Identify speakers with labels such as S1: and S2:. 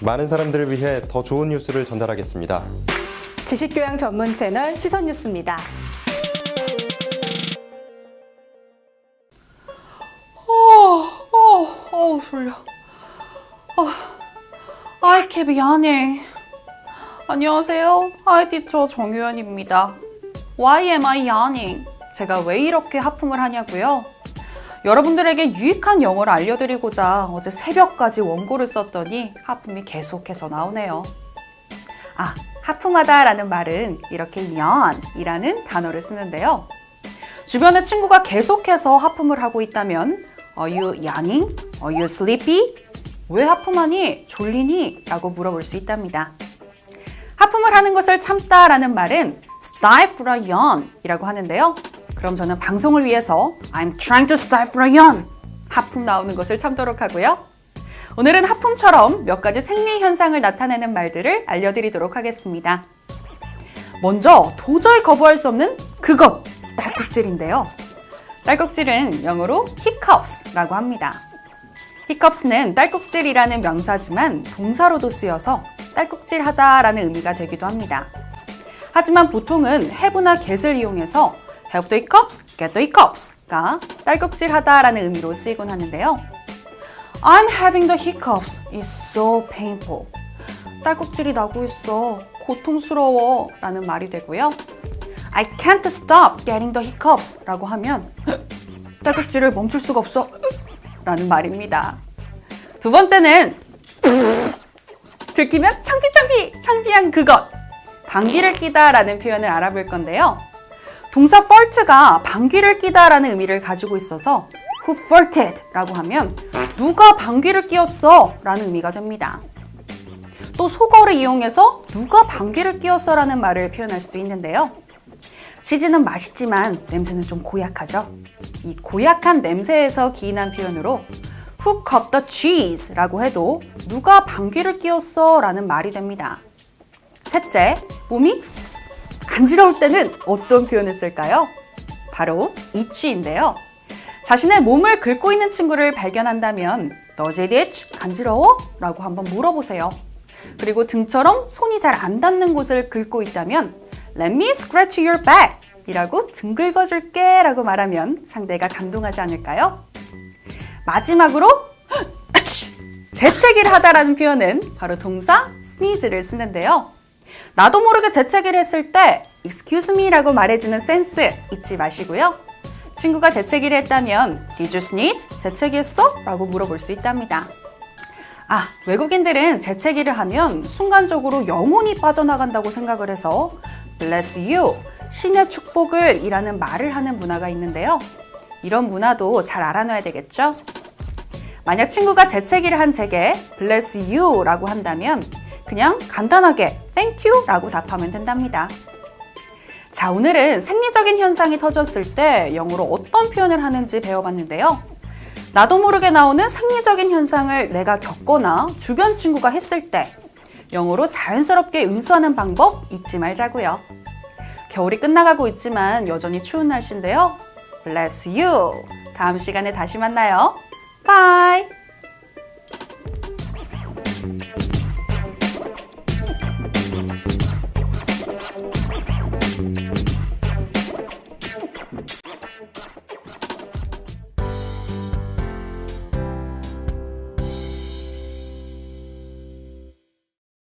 S1: 많은 사람들을 위해 더 좋은 뉴스를 전달하겠습니다.
S2: 지식교양 전문 채널 시선뉴스입니다.
S3: 졸려. 아이캐비 야닝. 안녕하세요. 하이티처 정유연입니다. Why am I yawning? 제가 왜 이렇게 하품을 하냐고요? 여러분들에게 유익한 영어를 알려드리고자 어제 새벽까지 원고를 썼더니 하품이 계속해서 나오네요. 하품하다라는 말은 이렇게 yawn이라는 단어를 쓰는데요. 주변에 친구가 계속해서 하품을 하고 있다면 Are you yawning? Are you sleepy? 왜 하품하니? 졸리니? 라고 물어볼 수 있답니다. 하품을 하는 것을 참다라는 말은 stifle a yawn 이라고 하는데요. 그럼 저는 방송을 위해서 I'm trying to stifle a yawn 하품 나오는 것을 참도록 하고요. 오늘은 하품처럼 몇 가지 생리 현상을 나타내는 말들을 알려드리도록 하겠습니다. 먼저 도저히 거부할 수 없는 그것, 딸꾹질인데요. 딸꾹질은 영어로 hiccups라고 합니다. hiccups는 딸꾹질이라는 명사지만 동사로도 쓰여서 딸꾹질하다라는 의미가 되기도 합니다. 하지만 보통은 have나 get을 이용해서 have the hiccups, get the hiccups가 딸꾹질하다라는 의미로 쓰이곤 하는데요. I'm having the hiccups. It's so painful. 딸꾹질이 나고 있어. 고통스러워 라는 말이 되고요. I can't stop getting the hiccups 라고 하면 딸꾹질을 멈출 수가 없어 라는 말입니다. 두 번째는 들키면 창피한 그것, 방귀를 뀌다 라는 표현을 알아볼 건데요. 동사 fart가 방귀를 뀌다 라는 의미를 가지고 있어서 Who farted? 라고 하면 누가 방귀를 뀌었어? 라는 의미가 됩니다. 또 속어를 이용해서 누가 방귀를 뀌었어? 라는 말을 표현할 수도 있는데요. 치즈는 맛있지만 냄새는 좀 고약하죠? 이 고약한 냄새에서 기인한 표현으로 Who cut the cheese? 라고 해도 누가 방귀를 뀌었어? 라는 말이 됩니다. 셋째, 몸이 간지러울 때는 어떤 표현을 쓸까요? 바로 itch인데요. 자신의 몸을 긁고 있는 친구를 발견한다면 Does it itch? 간지러워? 라고 한번 물어보세요. 그리고 등처럼 손이 잘 안 닿는 곳을 긁고 있다면 Let me scratch your back 이라고 등 긁어줄게 라고 말하면 상대가 감동하지 않을까요? 마지막으로 재채기를 하다라는 표현은 바로 동사 sneeze를 쓰는데요. 나도 모르게 재채기를 했을 때 excuse me 라고 말해주는 센스 잊지 마시고요. 친구가 재채기를 했다면 Did you sneeze? 재채기했어? 라고 물어볼 수 있답니다. 외국인들은 재채기를 하면 순간적으로 영혼이 빠져나간다고 생각을 해서 Bless you, 신의 축복을 이라는 말을 하는 문화가 있는데요. 이런 문화도 잘 알아놔야 되겠죠? 만약 친구가 재채기를 한 제게 Bless you 라고 한다면 그냥 간단하게 Thank you 라고 답하면 된답니다. 자, 오늘은 생리적인 현상이 터졌을 때 영어로 어떤 표현을 하는지 배워봤는데요. 나도 모르게 나오는 생리적인 현상을 내가 겪거나 주변 친구가 했을 때 영어로 자연스럽게 응수하는 방법 잊지 말자고요. 겨울이 끝나가고 있지만 여전히 추운 날씨인데요. Bless you. 다음 시간에 다시 만나요. Bye.